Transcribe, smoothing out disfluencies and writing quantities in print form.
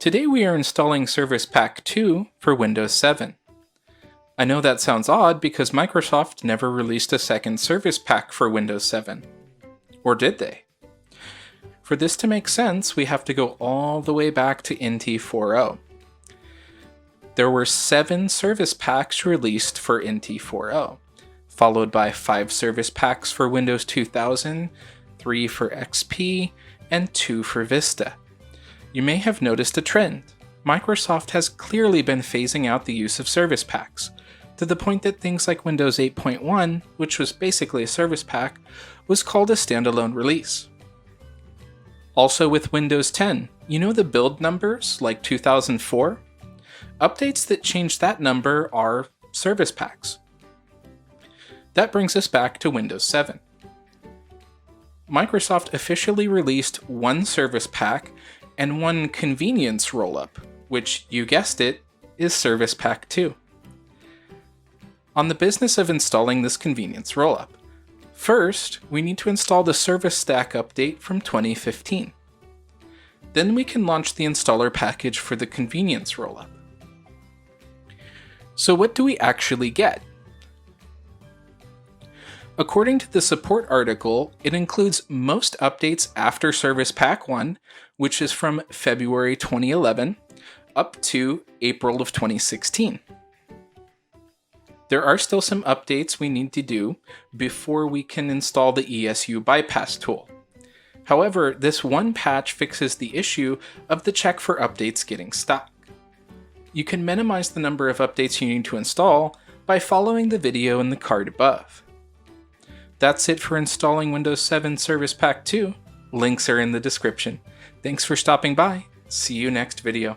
Today we are installing Service Pack 2 for Windows 7. I know that sounds odd because Microsoft never released a second Service Pack for Windows 7. Or did they? For this to make sense, we have to go all the way back to NT 4.0. There were 7 Service Packs released for NT 4.0, followed by 5 Service Packs for Windows 2000, 3 for XP, and 2 for Vista. You may have noticed a trend. Microsoft has clearly been phasing out the use of Service Packs, to the point that things like Windows 8.1, which was basically a Service Pack, was called a standalone release. Also with Windows 10, you know the build numbers, like 2004? Updates that change that number are Service Packs. That brings us back to Windows 7. Microsoft officially released one Service Pack and one convenience rollup, which, you guessed it, is Service Pack 2. On the business of installing this convenience rollup, first, we need to install the Service Stack update from 2015. Then we can launch the installer package for the convenience rollup. So what do we actually get? According to the support article, it includes most updates after Service Pack 1, which is from February 2011, up to April of 2016. There are still some updates we need to do before we can install the ESU bypass tool. However, this one patch fixes the issue of the check for updates getting stuck. You can minimize the number of updates you need to install by following the video in the card above. That's it for installing Windows 7 Service Pack 2. Links are in the description. Thanks for stopping by. See you next video.